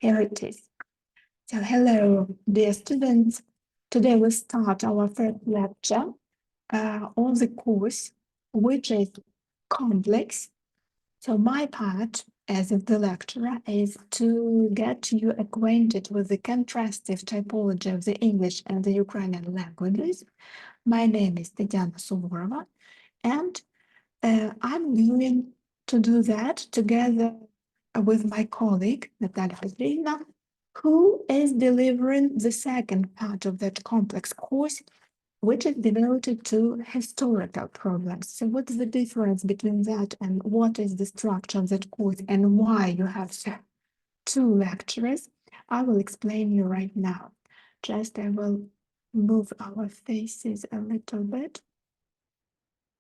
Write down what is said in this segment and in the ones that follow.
Here it is. So hello, dear students. Today we start our first lecture on the course, which is complex. So my part as the lecturer is to get you acquainted with the contrastive typology of the English and the Ukrainian languages. My name is Tatiana Suvorova, and I'm going to do that together with my colleague, Natalia Petrovna, who is delivering the second part of that complex course, which is devoted to historical problems. So what's the difference between that and what is the structure of that course and why you have two lecturers? I will explain you right now. Just I will move our faces a little bit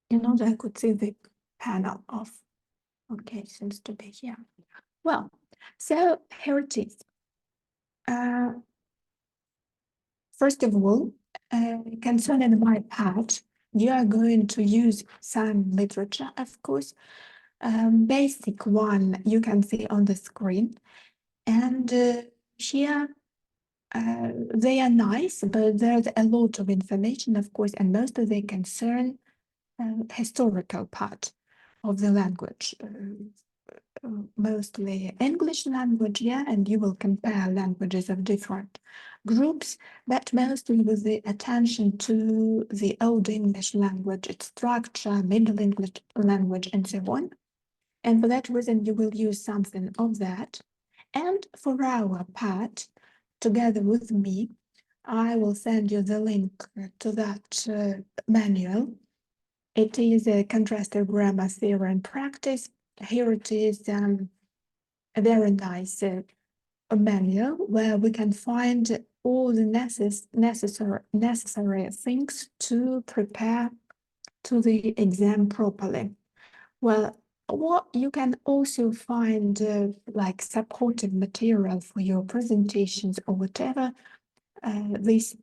in order I could see the panel of, okay, seems to be here. Well, so here it is. First of all, concerning my part, you are going to use some literature, of course. Basic one you can see on the screen. And here they are nice, but there's a lot of information, of course, and most of they concern historical part of the language. Mostly English language, yeah, and you will compare languages of different groups, but mostly with the attention to the Old English language, its structure, Middle English language, and so on. And for that reason, you will use something of that. And for our part, together with me, I will send you the link to that manual. It is a contrastive grammar theory and practice. Here it is a very nice manual where we can find all the necessary things to prepare to the exam properly. Well, what you can also find like supportive material for your presentations or whatever. This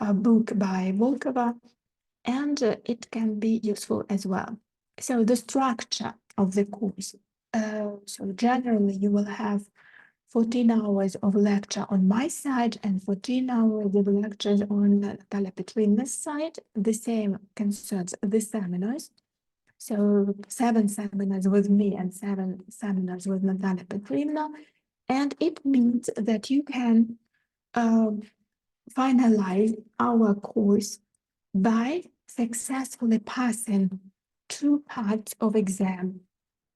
book by Volkova, and it can be useful as well. So the structure of the course. So generally you will have 14 hours of lecture on my side and 14 hours of lectures on Natalia Petrovna's side. The same concerns the seminars. So 7 seminars with me and 7 seminars with Natalia Petrovna. And it means that you can finalize our course by successfully passing 2 parts of exam,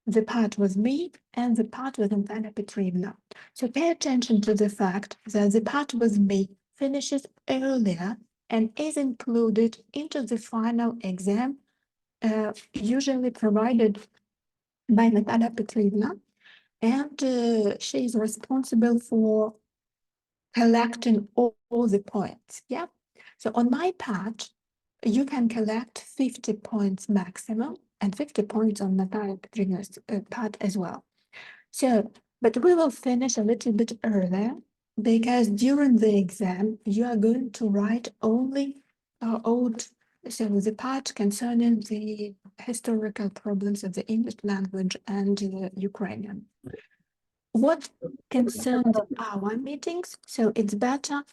the part with me and the part with Natalia Petrovna. So pay attention to the fact that the part with me finishes earlier and is included into the final exam, usually provided by Natalia Petrovna, and she is responsible for collecting all the points. Yeah. So on my part, you can collect 50 points maximum and 50 points on Natalia Petrovna's part as well. So, but we will finish a little bit earlier because during the exam, you are going to write only so the part concerning the historical problems of the English language and Ukrainian. What concerns our meetings, so it's better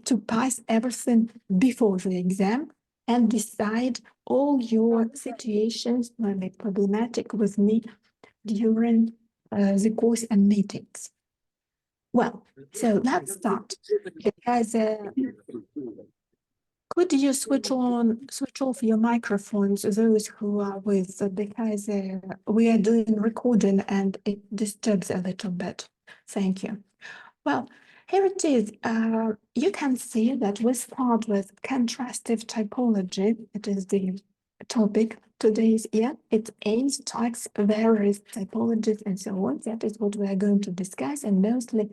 to pass everything before the exam and decide all your situations may be problematic with me during the course and meetings. Well, so let's start because could you switch off your microphones, those who are with, because we are doing recording and it disturbs a little bit. Thank you. Well, here it is. You can see that we start with contrastive typology. It is the topic today's year. It aims types, various typologies, and so on. That is what we are going to discuss, and mostly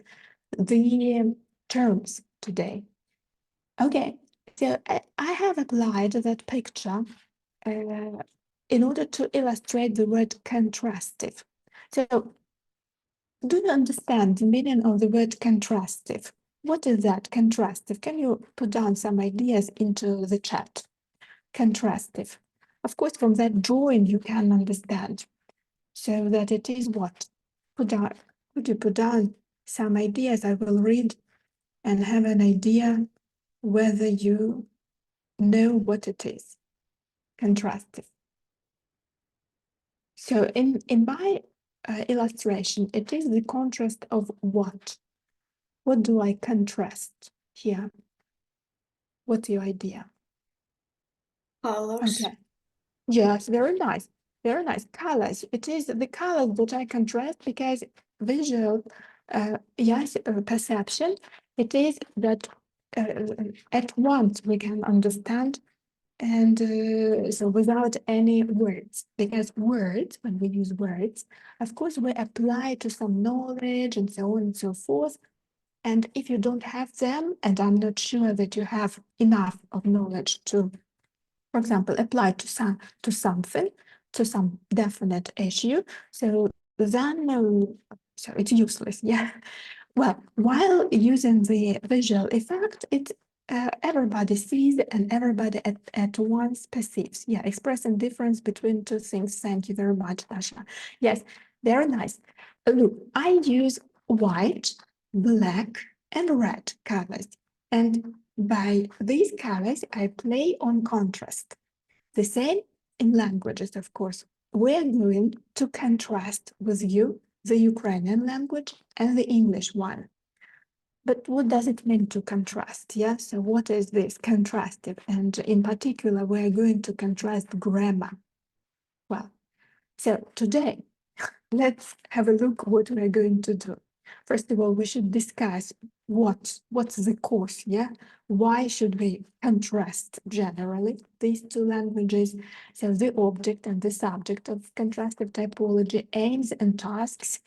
the terms today. Okay, so I have applied that picture in order to illustrate the word contrastive. So, do you understand the meaning of the word contrastive? What is that, contrastive? Can you put down some ideas into the chat? Contrastive. Of course, from that drawing you can understand. So that it is what? Could you put down some ideas. I will read and have an idea whether you know what it is. Contrastive. So in my illustration, it is the contrast of what? What do I contrast here? What's your idea? Colors. Okay. Yes, very nice. Very nice. Colors. It is the colors that I contrast because visual, perception, it is that at once we can understand, and so without any words, because words, when we use words, of course, we apply to some knowledge and so on and so forth. And if you don't have them, and I'm not sure that you have enough of knowledge to, for example, apply to something, to some definite issue, so then so it's useless. Yeah. Well, while using the visual effect, it everybody sees and everybody at once perceives. Yeah, expressing difference between two things. Thank you very much, Dasha. Yes, very nice. Look, I use white, black, and red colors. And by these colors, I play on contrast. The same in languages, of course. We're going to contrast with you the Ukrainian language and the English one. But what does it mean to contrast? Yeah, so what is this contrastive? And in particular, we're going to contrast grammar. Well, so today, let's have a look what we're going to do. First of all, we should discuss what's the cause, yeah? Why should we contrast generally these two languages? So the object and the subject of contrastive typology, aims and tasks.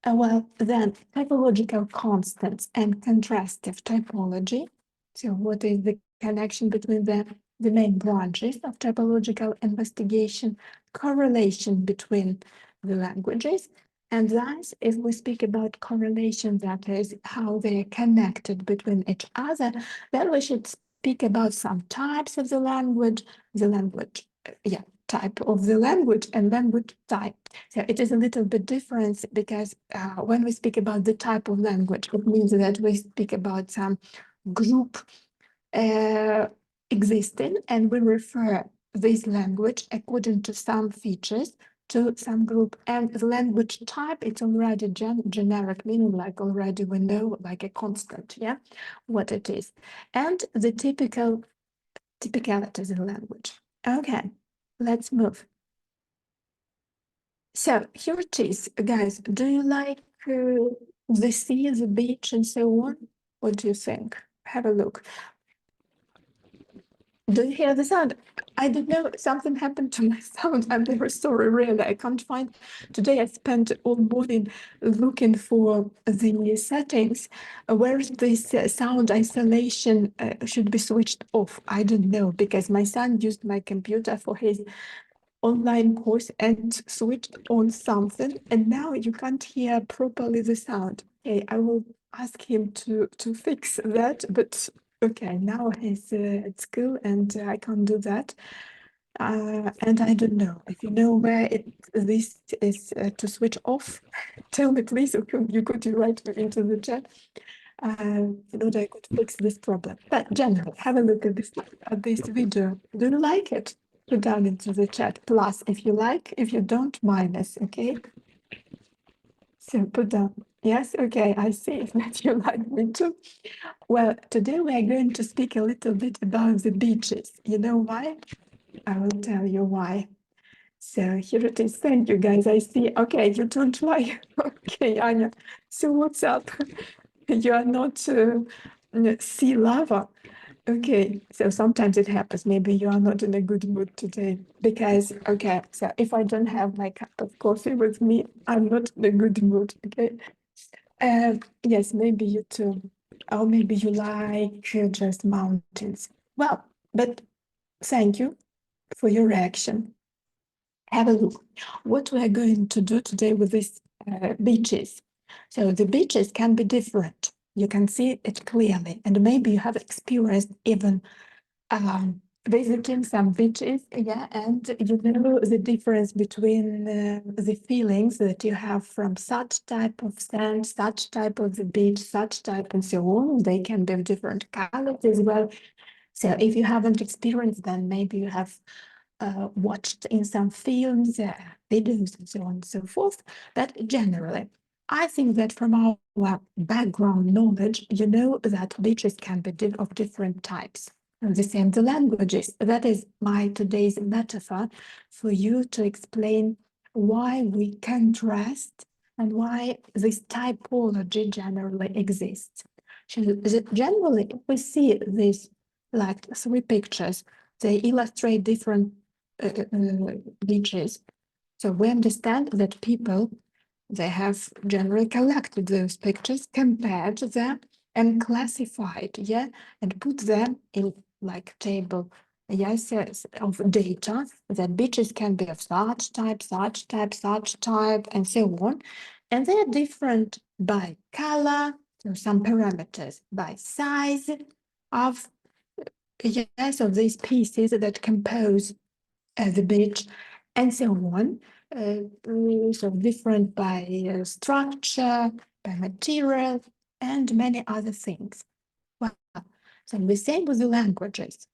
Well, then typological constants and contrastive typology. So what is the connection between the main branches of typological investigation, correlation between the languages, and thus, if we speak about correlation, that is how they are connected between each other, then we should speak about some types of the language, type of the language and language type. So it is a little bit different because when we speak about the type of language, it means that we speak about some group existing, and we refer this language according to some features to some group. And the language type, it's already generic, meaning like already we know, like a constant, yeah, what it is. And the typicalities in language. Okay, let's move. So here it is, guys. Do you like the sea, the beach, and so on? What do you think? Have a look. Do you hear the sound? I don't know, something happened to my sound. I'm very sorry, really. I can't find. Today I spent all morning looking for the settings where this sound isolation should be switched off. I don't know, because my son used my computer for his online course and switched on something, and now you can't hear properly the sound. Okay, I will ask him to fix that, but okay, now he's at school and I can't do that. And I don't know if you know where this is to switch off. Tell me, please, or you could write into the chat in order I could fix this problem. But generally, have a look at this video. Do you like it? Put down into the chat. Plus, if you like, if you don't, minus. Okay. So put down. Yes. Okay. I see that you like me too. Well, today we are going to speak a little bit about the beaches. You know why? I will tell you why. So here it is. Thank you, guys. I see. Okay, you don't like. Okay, Anya. So what's up? You are not sea lava. Okay, so sometimes it happens. Maybe you are not in a good mood today because, okay, so if I don't have my cup of coffee with me, I'm not in a good mood. Okay. Yes, maybe you too. Or maybe you like just mountains. Well, but thank you for your reaction. Have a look. What we are going to do today with these beaches. So the beaches can be different. You can see it clearly, and maybe you have experienced even visiting some beaches, yeah, and you know the difference between the feelings that you have from such type of sand, such type of the beach, such type and so on. They can be of different colors as well. So if you haven't experienced them, maybe you have watched in some films, videos, and so on and so forth. But generally, I think that from our background knowledge, you know that beaches can be of different types. And the same the languages. That is my today's metaphor for you to explain why we contrast and why this typology generally exists. So generally, if we see these like three pictures, they illustrate different beaches. So we understand that people, they have generally collected those pictures, compared them, and classified, yeah, and put them in like table, yes, yes, of data that beaches can be of such type, such type, such type, and so on. And they're different by color, so some parameters, by size of, yes, of these pieces that compose the beach, and so on. So different by structure, by material, and many other things. Well, so the same with the languages.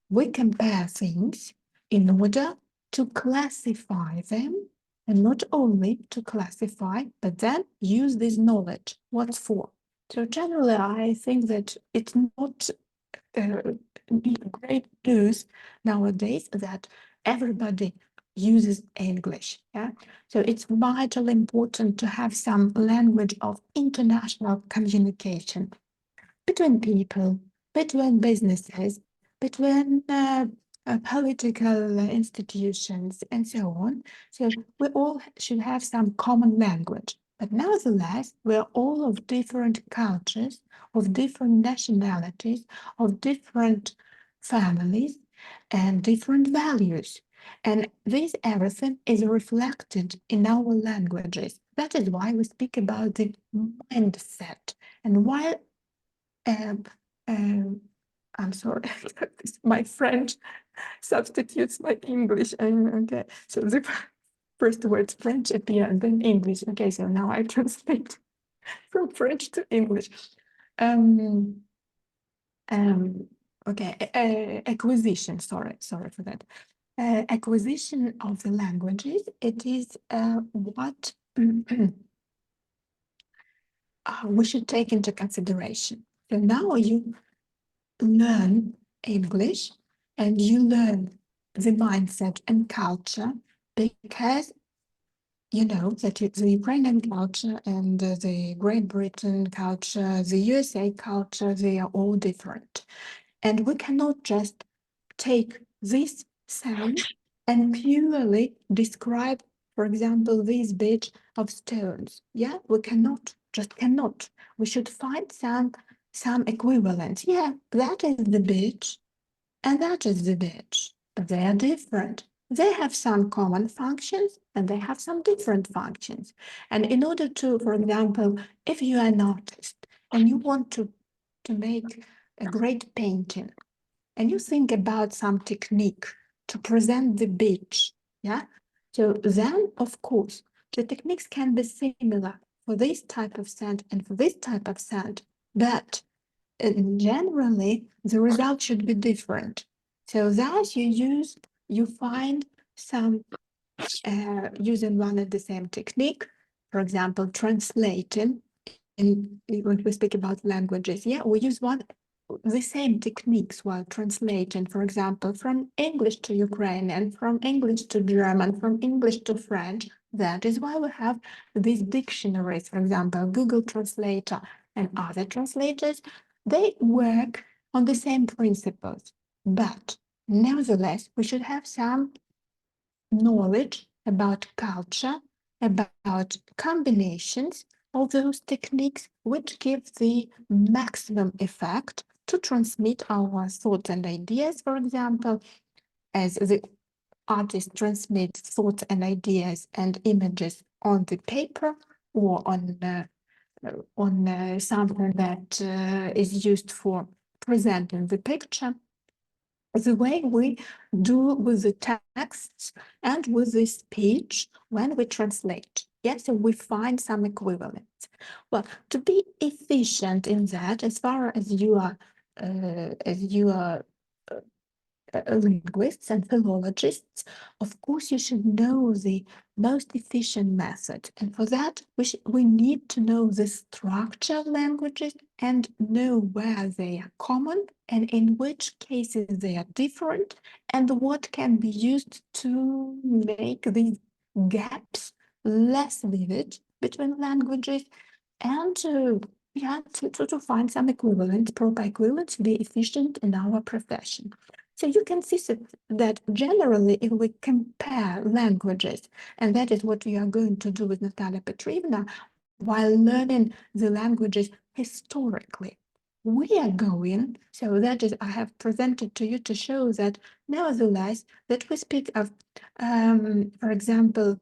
We compare things in order to classify them, and not only to classify, but then use this knowledge. What for? So generally, I think that it's not great news nowadays that everybody uses English. Yeah, so it's vitally important to have some language of international communication between people, between businesses, between political institutions, and so on. So we all should have some common language. But nevertheless, we're all of different cultures, of different nationalities, of different families, and different values. And this everything is reflected in our languages. That is why we speak about the mindset. And while um, I'm sorry, my French substitutes my English. Okay, so the first words French appear and then English. Okay, so now I translate from French to English. Um, acquisition, sorry for that. Acquisition of the languages, it is what we should take into consideration. So now you learn English and you learn the mindset and culture, because you know that the Ukrainian culture and the Great Britain culture, the USA culture, they are all different. And we cannot just take this sound and purely describe, for example, this beach of stones. Yeah, we cannot. We should find some equivalence. Yeah, that is the beach, and that is the beach. But they are different. They have some common functions and they have some different functions. And in order to, for example, if you are an artist and you want to make a great painting, and you think about some technique to present the beach, yeah? So then, of course, the techniques can be similar for this type of sand and for this type of sand, but generally, the result should be different. So thus you find some using one and the same technique, for example, translating. And when we speak about languages, yeah, we use the same techniques while translating, for example, from English to Ukrainian, from English to German, from English to French. That is why we have these dictionaries, for example, Google Translator and other translators. They work on the same principles, but nevertheless, we should have some knowledge about culture, about combinations of those techniques, which give the maximum effect to transmit our thoughts and ideas. For example, as the artist transmits thoughts and ideas and images on the paper or on something that is used for presenting the picture. the way we do with the texts and with the speech when we translate. Yes, so we find some equivalents. Well, to be efficient in that, as far as you are linguists and philologists, of course, you should know the most efficient method. And for that, we need to know the structure of languages and know where they are common and in which cases they are different and what can be used to make these gaps less vivid between languages and to find some equivalents, proper equivalents, to be efficient in our profession. So you can see that generally, if we compare languages, and that is what we are going to do with Natalia Petrovna, while learning the languages historically, we are going, so that is, I have presented to you to show that nevertheless, that we speak of, for example,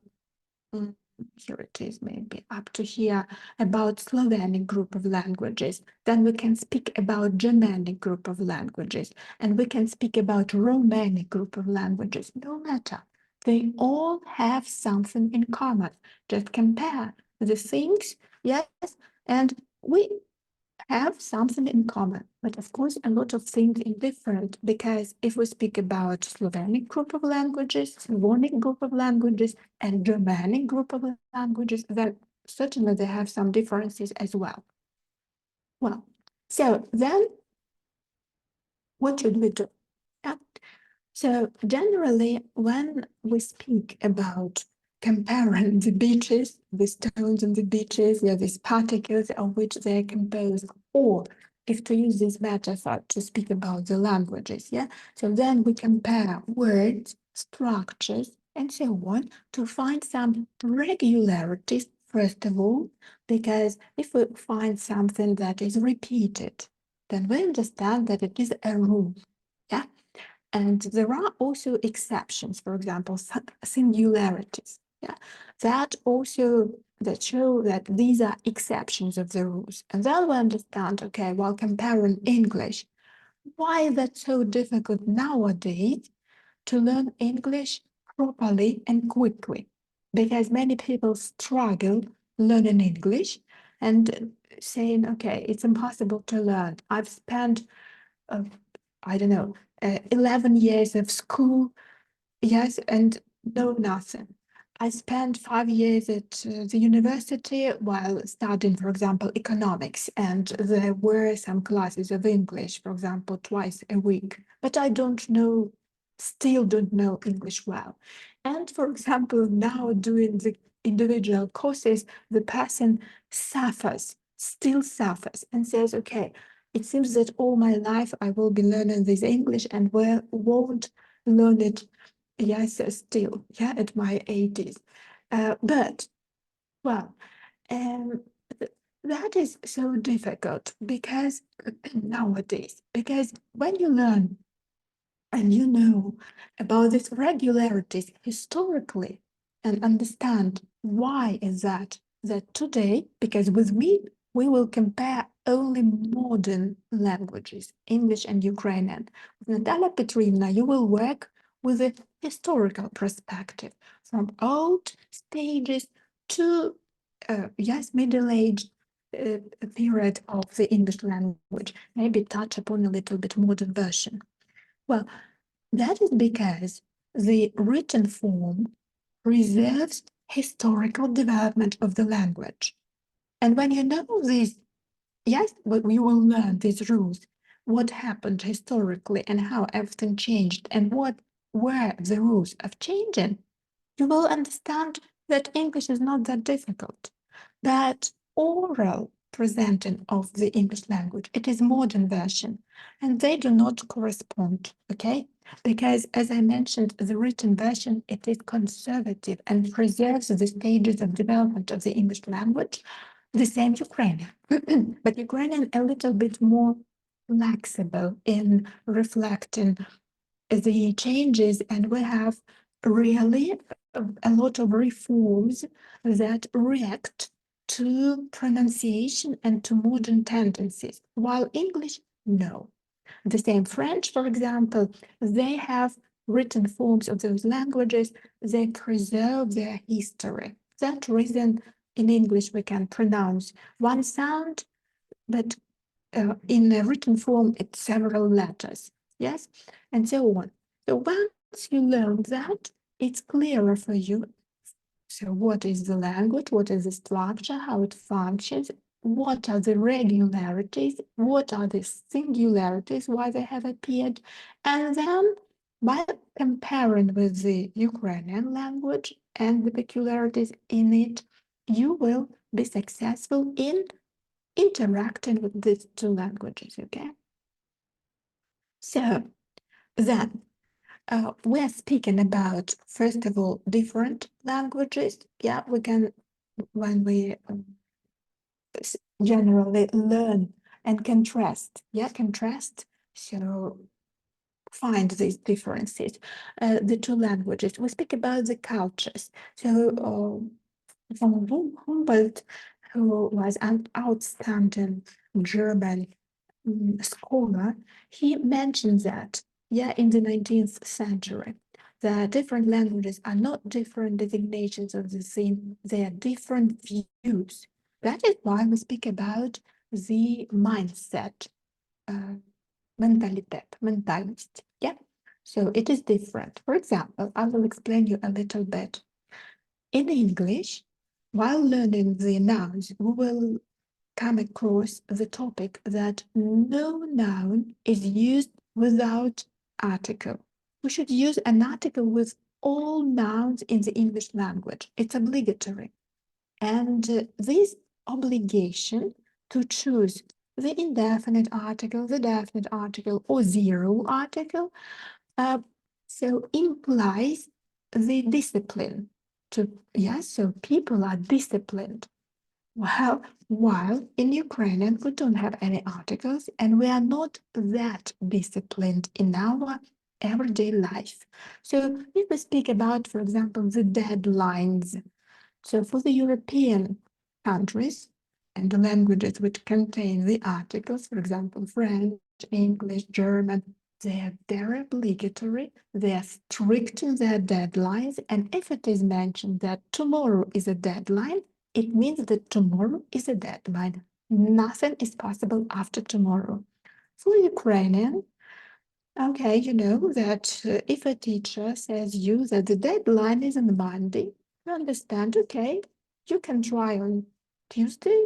here it is, maybe up to here, about Slavonic group of languages. Then we can speak about Germanic group of languages, and we can speak about Romanic group of languages. No matter, they all have something in common. Just compare the things, yes, and we have something in common, but of course a lot of things are different, because if we speak about Slavonic group of languages, Slavonic group of languages, and Germanic group of languages, then certainly they have some differences as well. Well, so then what should we do? Yeah. So generally, when we speak about comparing the beaches, the stones on the beaches, these particles of which they are composed, or if to use this metaphor to speak about the languages, so then we compare words, structures, and so on to find some regularities, first of all, because if we find something that is repeated, then we understand that it is a rule, yeah? And there are also exceptions, for example, singularities, that show that these are exceptions of the rules. And then we understand, okay, while comparing English, why is that so difficult nowadays to learn English properly and quickly? Because many people struggle learning English and saying, okay, it's impossible to learn. I've spent I don't know, 11 years of school, yes, and no nothing. I spent 5 years at the university while studying, for example, economics, and there were some classes of English, for example, twice a week, but I still don't know English well. And for example, now doing the individual courses, the person still suffers and says, okay, it seems that all my life I will be learning this English and won't learn it, yes, still, at my 80s. But, well, um, that is so difficult because nowadays, because when you learn and you know about these regularities historically and understand why is that today, because with me we will compare only modern languages, English and Ukrainian. With Natalia Petrovna, you will work with a historical perspective from old stages to middle-aged period of the English language, maybe touch upon a little bit modern version. Well, that is because the written form preserves historical development of the language. And when you know this, yes, we will learn these rules, what happened historically and how everything changed and what were the rules of changing, you will understand that English is not that difficult. That oral presenting of the English language, it is modern version, and they do not correspond, okay? Because as I mentioned, the written version, it is conservative and preserves the stages of development of the English language, the same Ukrainian, but Ukrainian a little bit more flexible in reflecting the changes, and we have really a lot of reforms that react to pronunciation and to modern tendencies, while English, no. The same French, for example, they have written forms of those languages. They preserve their history. That reason in English we can pronounce one sound, but in a written form it's several letters. Yes, and so on. So once you learn that, it's clearer for you. So what is the language? What is the structure? How it functions? What are the regularities? What are the singularities? Why they have appeared? And then by comparing with the Ukrainian language and the peculiarities in it, you will be successful in interacting with these two languages, okay? So then we're speaking about, first of all, different languages. Yeah, we can, when we generally learn and contrast, yeah, contrast, so find these differences. The two languages, we speak about the cultures. So von Humboldt, who was an outstanding German scholar, he mentioned that, yeah, in the 19th century, the different languages are not different designations of the same, they are different views. That is why we speak about the mindset, mentality, yeah? So it is different. For example, I will explain you a little bit. In English, while learning the nouns, we will come across the topic that no noun is used without article. We should use an article with all nouns in the English language. It's obligatory. And this obligation to choose the indefinite article, the definite article, or zero article, so implies the discipline to, yes, so people are disciplined. While in Ukrainian, we don't have any articles and we are not that disciplined in our everyday life. So if we speak about, for example, the deadlines, so for the European countries and the languages which contain the articles, for example, French, English, German, they are very obligatory, they are strict in their deadlines, and if it is mentioned that tomorrow is a deadline, it means that tomorrow is a deadline. Nothing is possible after tomorrow. For Ukrainian, okay, you know that if a teacher says you that the deadline is on Monday, you understand, okay, you can try on Tuesday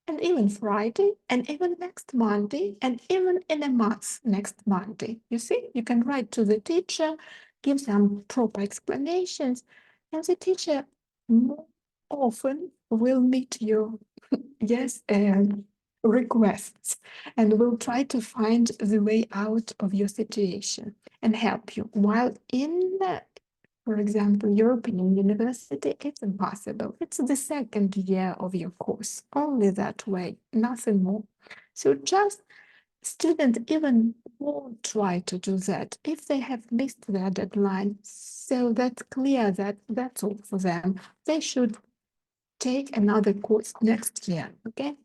and even Friday and even next Monday and even in a month next Monday. You see, you can write to the teacher, give some proper explanations, and the teacher more often will meet your yes requests and will try to find the way out of your situation and help you. While in for example, European university, it's impossible. It's the second year of your course, only that way, nothing more. So just students even won't try to do that if they have missed their deadline. So that's clear that that's all for them. They should take another course next year, okay?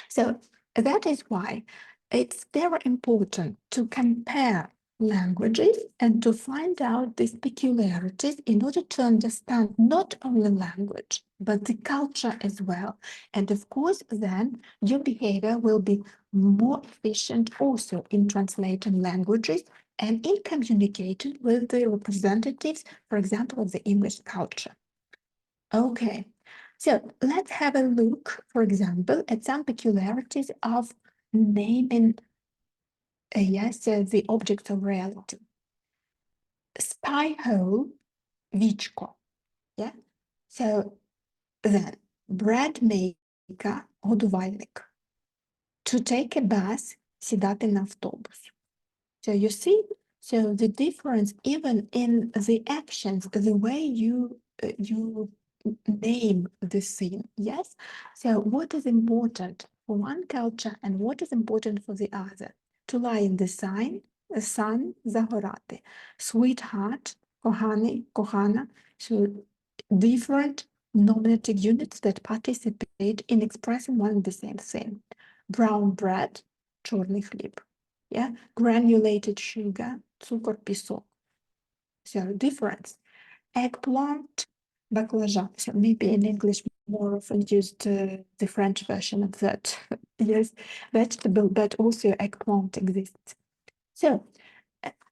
So that is why it's very important to compare languages and to find out these peculiarities in order to understand not only language, but the culture as well. And of course, then your behavior will be more efficient also in translating languages and in communicating with the representatives, for example, of the English culture. Okay, so let's have a look, for example, at some peculiarities of naming, the objects of reality. Spy hole, вічко, yeah? So then, bread maker, годувальник. To take a bus, сідати на автобус. So you see, so the difference even in the actions, the way you name the scene, yes? So what is important for one culture and what is important for the other? To lie in the sun, загорати. Sweetheart, коханий, кохана. So different nominative units that participate in expressing one and the same thing. Brown bread, чорний хліб. yeah, granulated sugar, цукор, песок. So difference. Eggplant, baklajan. So maybe in English more often used the French version of that. Yes, vegetable, but also eggplant exists. So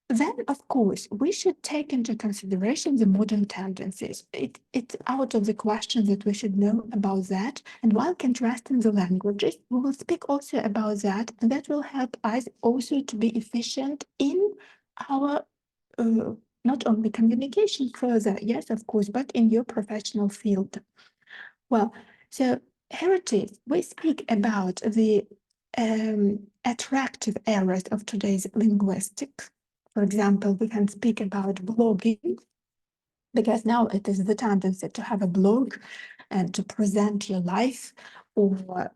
then, of course, we should take into consideration the modern tendencies. It's out of the question that we should know about that. And while contrasting the languages, we will speak also about that, and that will help us also to be efficient in our not only communication further, yes, of course, but in your professional field. Well, so here it is. We speak about the attractive areas of today's linguistics. For example, we can speak about blogging, because now it is the tendency to have a blog and to present your life or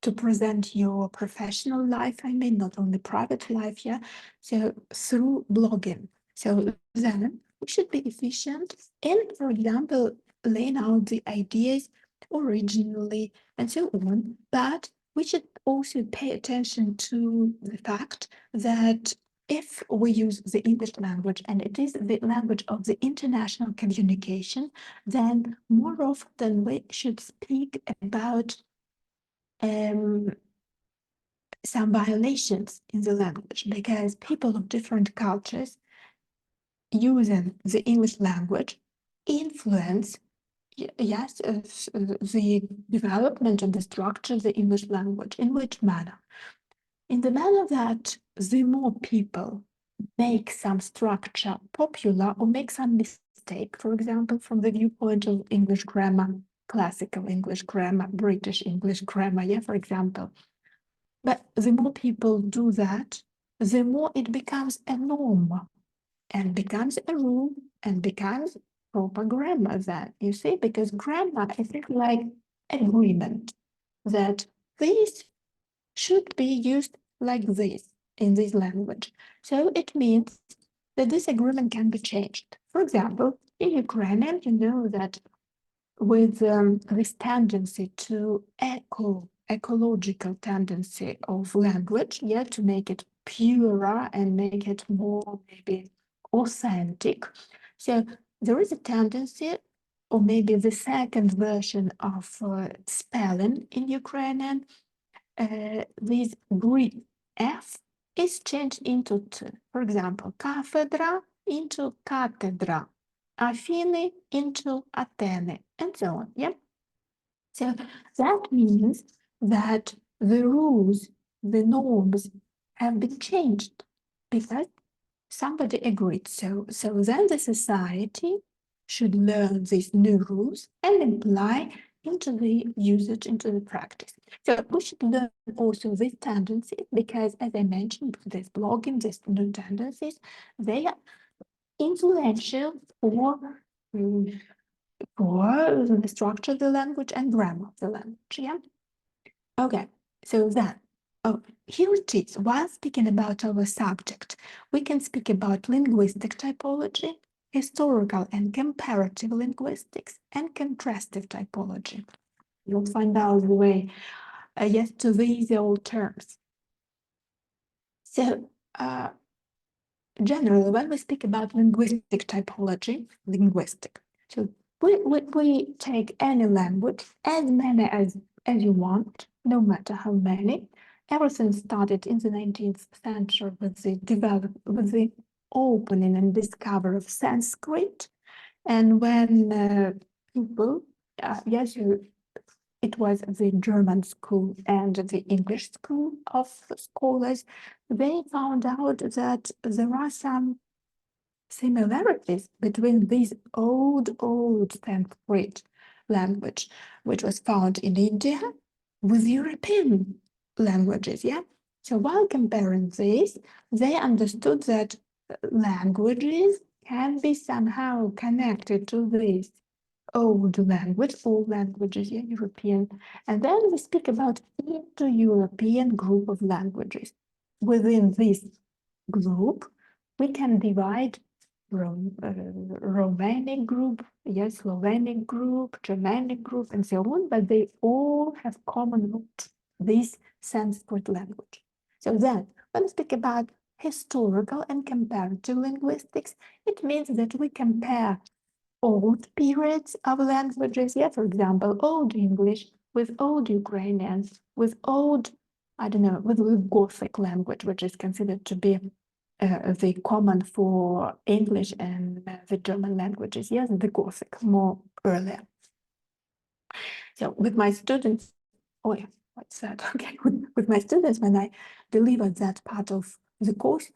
to present your professional life, I mean, not only private life, yeah. So through blogging. So then we should be efficient in, for example, laying out the ideas originally and so on. But we should also pay attention to the fact that if we use the English language and it is the language of the international communication, then more often we should speak about some violations in the language, because people of different cultures using the English language influence, yes, the development and the structure of the English language. In which manner? In the manner that the more people make some structure popular or make some mistake, for example, from the viewpoint of English grammar, classical English grammar, British English grammar, yeah, for example. But the more people do that, the more it becomes a norm and becomes a rule and becomes proper grammar then, you see, because grammar is like agreement that this should be used like this in this language. So it means that this agreement can be changed. For example, in Ukrainian, you know that with this tendency to ecological tendency of language, yeah, to make it purer and make it more maybe authentic. So there is a tendency, or maybe the second version of spelling in Ukrainian, this Greek F is changed into T. For example, cathedra into cathedra, Афины into Athene, and so on. Yeah. So that means that the rules, the norms have been changed because somebody agreed. So then the society should learn these new rules and apply into the usage, into the practice. So we should learn also these tendencies because, as I mentioned, this blogging, these new tendencies, they are influential for the structure of the language and grammar of the language. Yeah. Okay. So then, here it is. While speaking about our subject, we can speak about linguistic typology, historical and comparative linguistics, and contrastive typology. You'll find out the way, yes, to these all terms. So, generally, when we speak about linguistic typology, so we take any language, as many as you want, no matter how many. Everything started in the 19th century with the opening and discovery of Sanskrit. And when people, yes, it was the German school and the English school of scholars, they found out that there are some similarities between this old Sanskrit language, which was found in India, with European languages, yeah? So while comparing this, they understood that languages can be somehow connected to this old language, all languages, yeah, European. And then we speak about Indo-European group of languages. Within this group, we can divide Romanic group, yes, Slovenic group, Germanic group, and so on, but they all have common root, this Sanskrit language. So then, when we speak about historical and comparative linguistics, it means that we compare old periods of languages, yeah, for example, Old English with Old Ukrainian, with Old, I don't know, with Gothic language, which is considered to be the common for English and the German languages, yes, the Gothic, more earlier. So with my students, oh yeah, what's that? Okay, with my students, when I delivered that part of the course,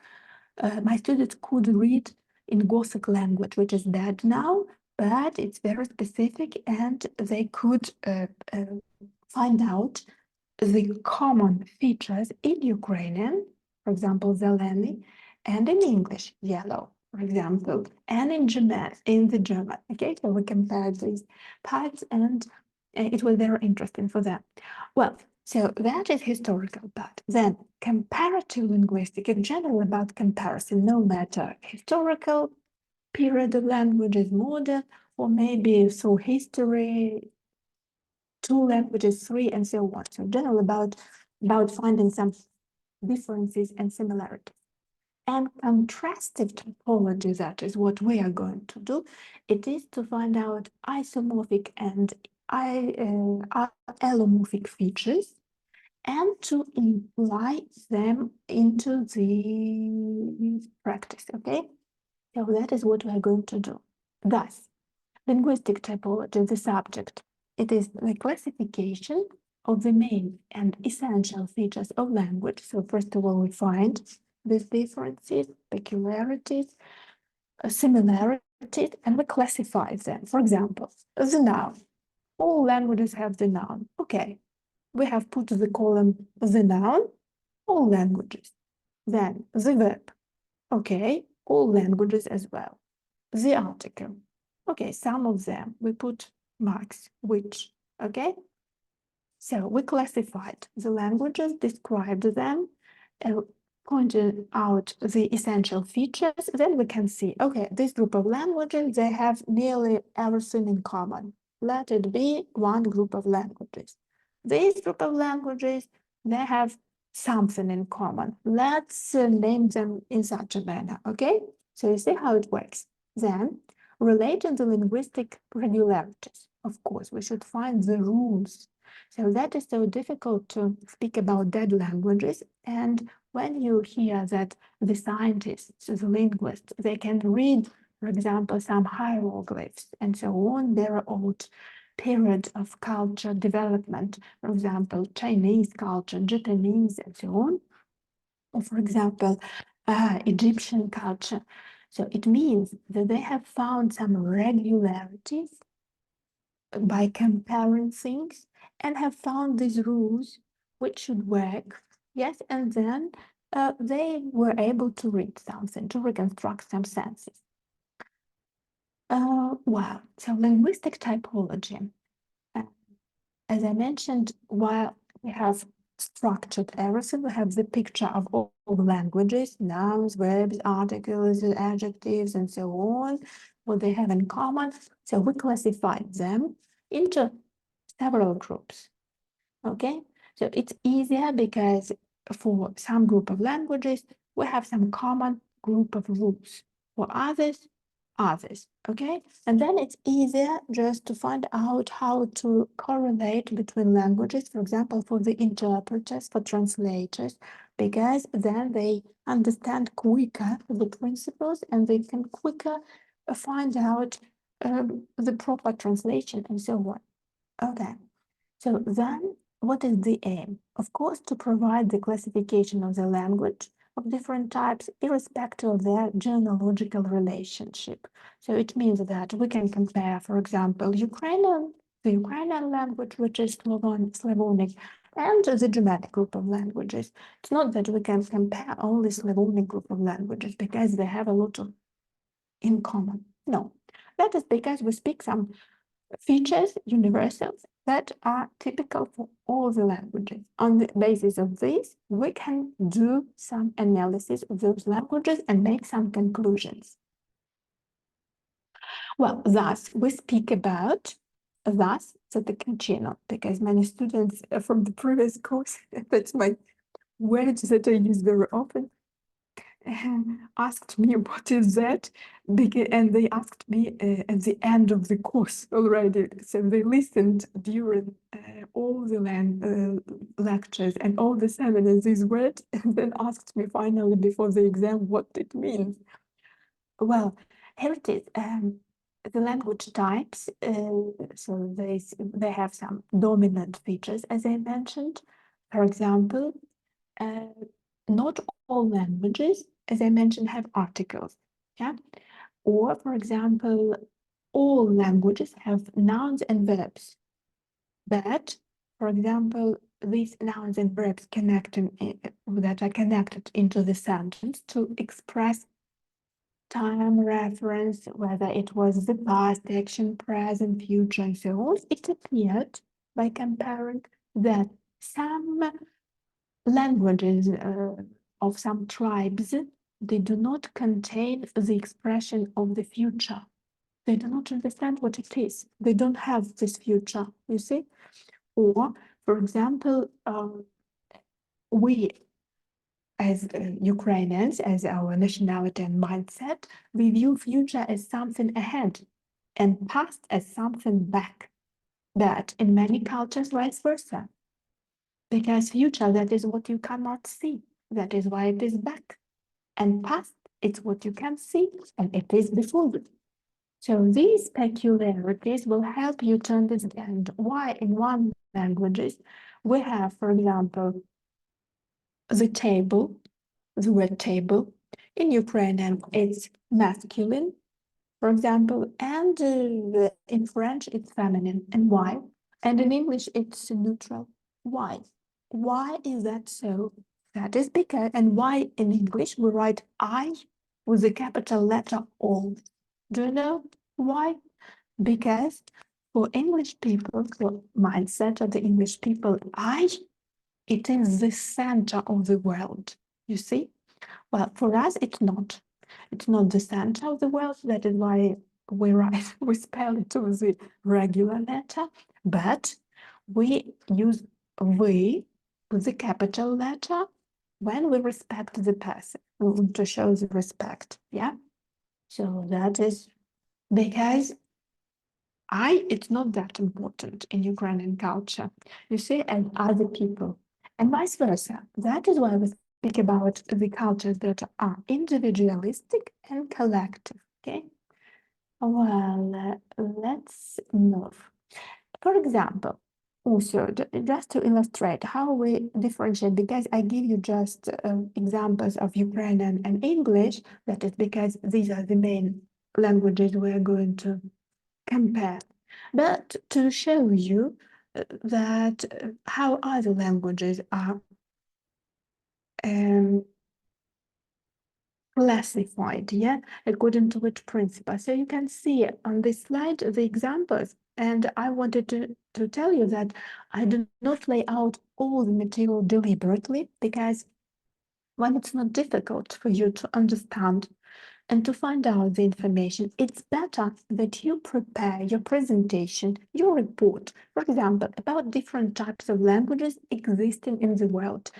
my students could read in Gothic language, which is dead now, but it's very specific, and they could find out the common features in Ukrainian, for example, zeleny, and in English, yellow, for example, and in the German. Okay, so we compared these parts, and it was very interesting for them. Well, so that is historical part. Then comparative linguistics in general about comparison, no matter historical period of languages, modern, or maybe through history, 2 languages, 3, and so on. So general about finding some differences and similarities. And contrastive typology, that is what we are going to do. It is to find out isomorphic and allomorphic features and to imply them into the practice, okay? So that is what we are going to do. Thus, linguistic typology, the subject, it is the classification of the main and essential features of language. So first of all, we find these differences, peculiarities, similarities, and we classify them. For example, the noun. All languages have the noun. Okay, we have put the column the noun, all languages. Then the verb. Okay, all languages as well. The article. Okay, some of them we put marks, which, okay? So we classified the languages, described them, pointed out the essential features. Then we can see, okay, this group of languages, they have nearly everything in common. Let it be one group of languages. This group of languages, they have something in common. Let's name them in such a manner, okay? So you see how it works. Then, relating to linguistic regularities, of course, we should find the rules. So that is so difficult to speak about dead languages. And when you hear that the scientists, the linguists, they can read, for example, some hieroglyphs and so on, very old period of culture development, for example, Chinese culture, Japanese, and so on, or for example, Egyptian culture. So it means that they have found some regularities by comparing things and have found these rules which should work. Yes, and then they were able to read something, to reconstruct some senses. Well, so linguistic typology. As I mentioned, while we have structured everything, we have the picture of all the languages, nouns, verbs, articles, adjectives, and so on, what they have in common. So we classified them into several groups, okay? So it's easier because for some group of languages, we have some common group of rules. For others, okay? And then it's easier just to find out how to correlate between languages, for example, for the interpreters, for translators, because then they understand quicker the principles and they can quicker find out the proper translation and so on. Okay, so then what is the aim? Of course, to provide the classification of the language of different types, irrespective of their genealogical relationship. So it means that we can compare, for example, the Ukrainian language, which is Slavonic, and the Germanic group of languages. It's not that we can compare only Slavonic group of languages because they have a lot of in common. No, that is because we speak some features, universals, that are typical for all the languages. On the basis of this, we can do some analysis of those languages and make some conclusions. Well, thus, we speak about thus, so the continuum, because many students from the previous course, that's my words that I use very often, asked me what is that, and they asked me at the end of the course already. So they listened during all the lectures and all the seminars this word, and then asked me finally before the exam what it means. Well, here it is. The language types, so they have some dominant features, as I mentioned. For example, not all languages, as I mentioned, have articles. Yeah. Or, for example, all languages have nouns and verbs. But, for example, these nouns and verbs that are connected into the sentence to express time reference, whether it was the past, action, present, future, and so on, it appeared by comparing that some languages of some tribes, they do not contain the expression of the future. They do not understand what it is. They don't have this future, you see? Or, for example, we as Ukrainians, as our nationality and mindset, we view future as something ahead and past as something back. But in many cultures, vice versa. Because future, that is what you cannot see. That is why it is back. And past, it's what you can see, and it is before you. So these peculiarities will help you to understand why in one languages we have, for example, the table, the word table. In Ukrainian, it's masculine, for example, and in French, it's feminine. And why? And in English, it's neutral. Why? Why is that so? That is because, and why in English we write I with the capital letter O. Do you know why? Because for English people, for mindset of the English people, it is the center of the world. You see? Well, for us, it's not. It's not the center of the world. That is why we spell it with the regular letter, but we use we with the capital letter when we respect the person. We want to show the respect. Yeah. So that is because it's not that important in Ukrainian culture, you see, and other people, and vice versa. That is why we speak about the cultures that are individualistic and collective. Okay. Well, let's move. For example, also just to illustrate how we differentiate, because I give you just examples of Ukrainian and English, that is because these are the main languages we are going to compare, but to show you that how other languages are classified, yeah, according to which principle. So you can see on this slide the examples, and I wanted to tell you that I do not lay out all the material deliberately, because when it's not difficult for you to understand and to find out the information, it's better that you prepare your presentation, your report, for example, about different types of languages existing in the world,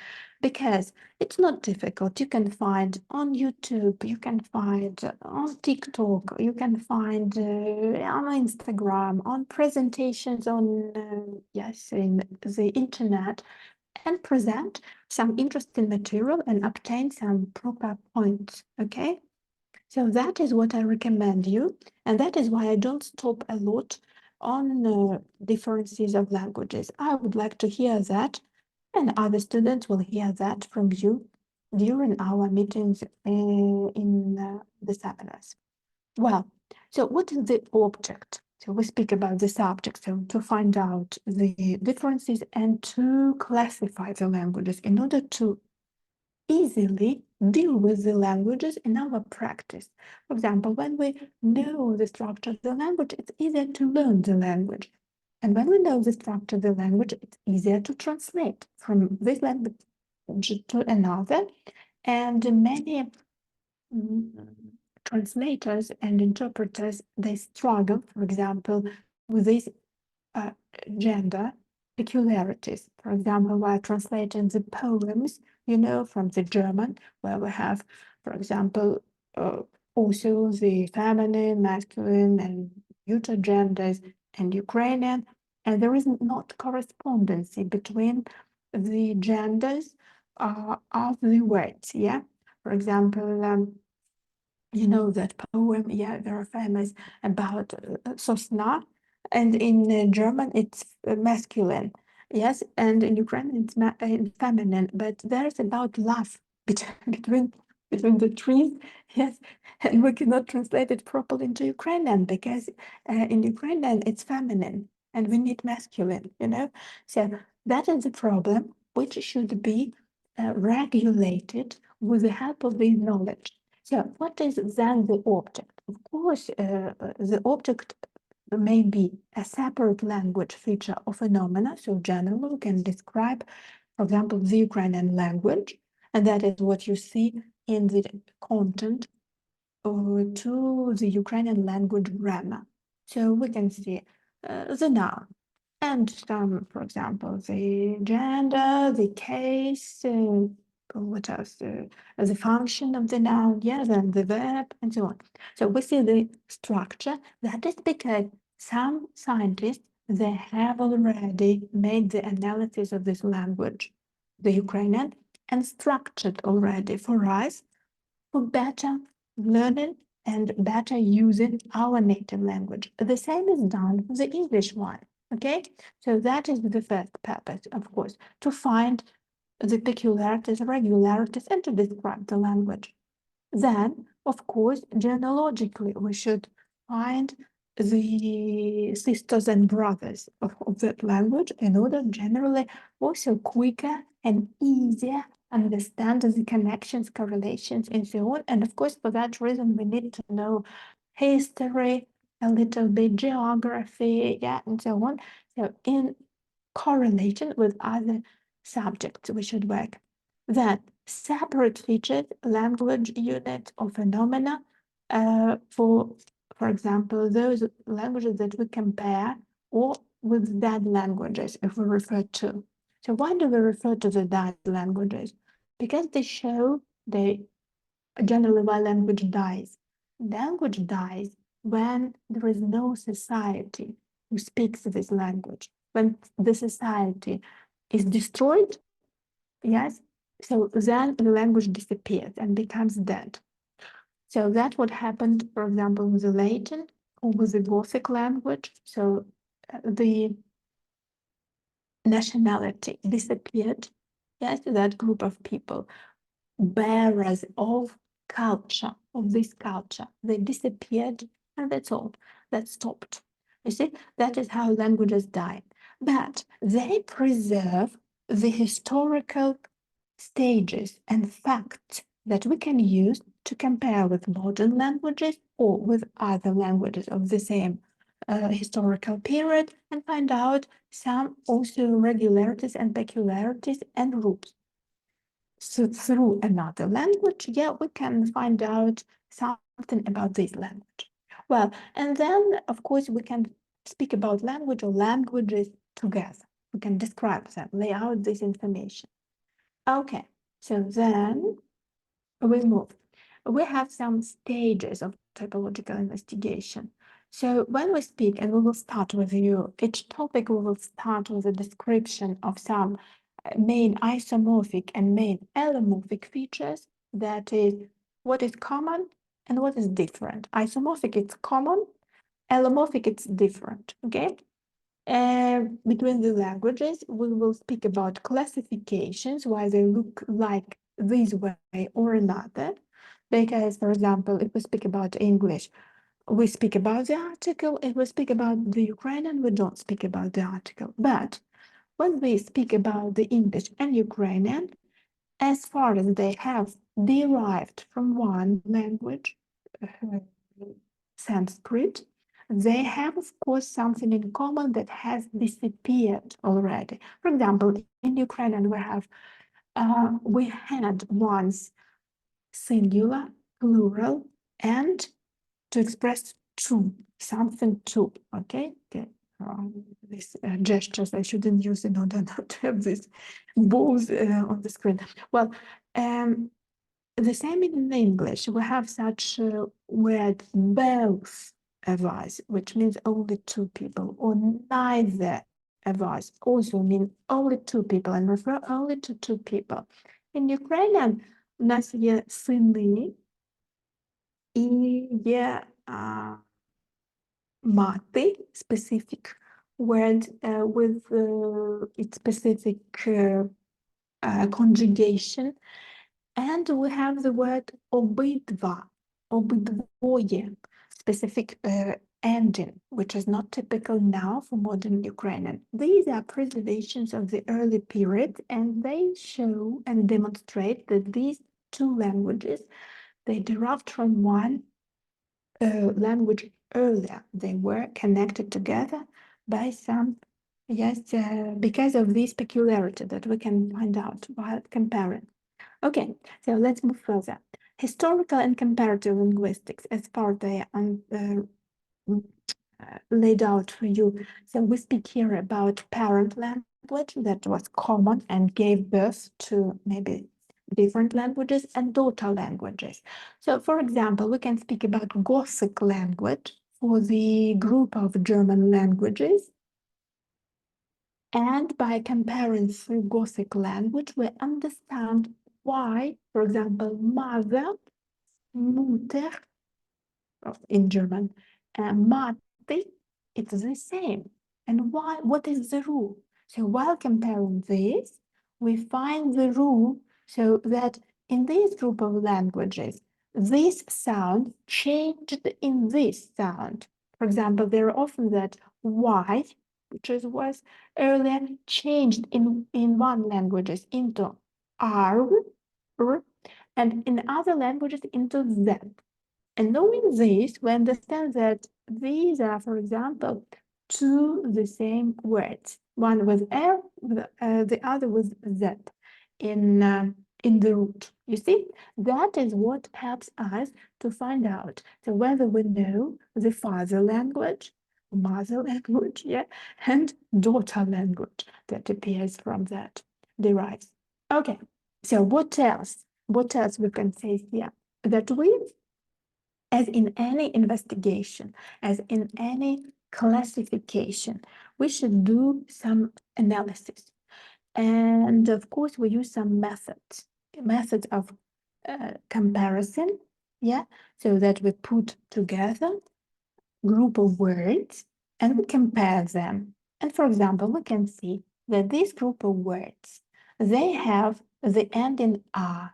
because it's not difficult. You can find on YouTube, you can find on TikTok, you can find on Instagram, on presentations on, yes, in the internet, and present some interesting material and obtain some proper points, okay? So that is what I recommend you, and that is why I don't stop a lot on differences of languages. I would like to hear that, and other students will hear that from you during our meetings in the seminars. Well, so what is the object? So we speak about the subject, so to find out the differences and to classify the languages in order to easily deal with the languages in our practice. For example, when we know the structure of the language, it's easier to learn the language. And when we know the structure of the language, it's easier to translate from this language to another. And many translators and interpreters, they struggle, for example, with this gender peculiarities. For example, while translating the poems, from the German, where we have, for example, also the feminine, masculine, and neuter genders, and Ukrainian, and there is not correspondence between the genders of the words. Yeah, for example, that poem, very famous, about Sosna, and in German it's masculine, yes, and in Ukrainian it's feminine, but there's about love between the trees, yes, and we cannot translate it properly into Ukrainian because in Ukrainian it's feminine and we need masculine, so that is a problem which should be regulated with the help of this knowledge. So what is then the object? Of course, the object may be a separate language feature or phenomena. So generally, we can describe, for example, the Ukrainian language, and that is what you see in the content to the Ukrainian language grammar. So we can see the noun and some, for example, the gender, the case, what else? The function of the noun, then the verb, and so on. So we see the structure. That is because some scientists, they have already made the analysis of this language, the Ukrainian, and structured already for us for better learning and better using our native language. The same is done for the English one. Okay, so that is the first purpose, of course, to find the peculiarities, regularities, and to describe the language. Then, of course, genealogically, we should find the sisters and brothers of that language in order generally also quicker and easier understand the connections, correlations, and so on. And of course, for that reason, we need to know history, a little bit geography, and so on. So in correlation with other subjects, we should work. Then separate featured language units or phenomena for example, those languages that we compare or with dead languages, if we refer to. So why do we refer to the dead languages? Because they show generally why language dies. Language dies when there is no society who speaks this language. When the society is destroyed, yes, so then the language disappears and becomes dead. So that's what happened, for example, with the Latin or with the Gothic language. So the nationality disappeared, yes, that group of people, bearers of culture, of this culture, they disappeared, and that's all. That stopped. You see, that is how languages die. But they preserve the historical stages and facts that we can use to compare with modern languages or with other languages of the same historical period and find out some also regularities and peculiarities and rules. So through another language, we can find out something about this language. Well, and then, of course, we can speak about language or languages together. We can describe them, lay out this information. Okay, so then we move. We have some stages of typological investigation. So when we speak, and we will start with each topic we will start with a description of some main isomorphic and main allomorphic features, that is what is common and what is different. Isomorphic, it's common. Allomorphic, it's different, okay? Between the languages, we will speak about classifications, why they look like this way or another. Because, for example, if we speak about English, we speak about the article. If we speak about the Ukrainian, we don't speak about the article. But when we speak about the English and Ukrainian, as far as they have derived from one language, Sanskrit, they have, of course, something in common that has disappeared already. For example, in Ukrainian, we had once singular, plural, and to express two, something two, okay? these gestures I shouldn't use in order not to have this balls on the screen. Well, the same in English. We have such word both advice, which means only two people, or neither advice also mean only two people and refer only to two people. In Ukrainian, у нас є сини і є мати, specific word with its specific conjugation. And we have the word обидва, обидвоє, specific ending, which is not typical now for modern Ukrainian. These are preservations of the early period, and they show and demonstrate that these two languages, they derived from one language earlier. They were connected together by some, because of this peculiarity that we can find out while comparing. Okay, so let's move further. Historical and comparative linguistics, as part they laid out for you. So we speak here about parent language that was common and gave birth to maybe different languages and daughter languages. So for example, we can speak about Gothic language for the group of German languages. And by comparing through Gothic language, we understand why, for example, mother, Mutter, in German, and Mati, it's the same. And why? What is the rule? So while comparing this, we find the rule so that in this group of languages, this sound changed in this sound. For example, there are often that Y, which was earlier changed in one languages into R, and in other languages into Z. And knowing this, we understand that these are, for example, two the same words, one with R, the other with Z in the root. You see, that is what helps us to find out so whether we know the father language, mother language, and daughter language that appears from that, derives. Okay, so what else? What else we can say here? That we, as in any investigation, as in any classification, we should do some analysis. And of course, we use some methods of comparison, so that we put together group of words and we compare them. And for example, we can see that this group of words, they have the end in "a".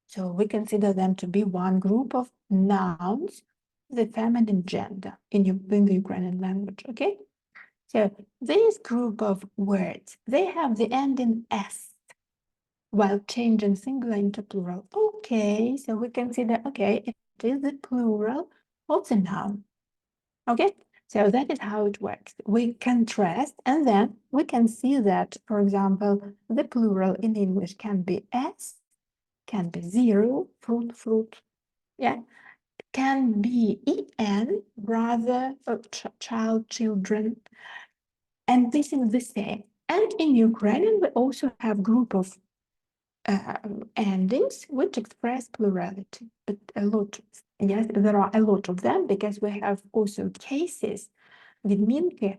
So we consider them to be one group of nouns, the feminine gender in the Ukrainian language, okay? So this group of words, they have the end in "s", while changing singular into plural. Okay, so we consider, okay, it is the plural of the noun. Okay, so that is how it works. We contrast, and then we can see that, for example, the plural in English can be "s", can be zero, fruit, can be en, brother, child, children, and this is the same. And in Ukrainian, we also have group of endings which express plurality, but a lot, there are a lot of them because we have also cases, відмінки,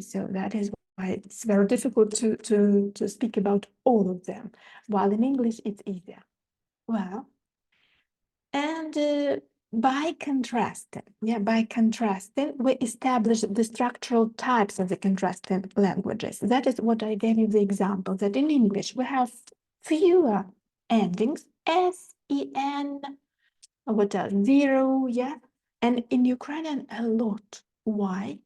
so that is why it's very difficult to speak about all of them, while in English it's easier. Well, and by contrasting, we establish the structural types of the contrasting languages. That is what I gave you the example, that in English we have fewer endings, S, E, N, what else, zero, and in Ukrainian a lot. Why?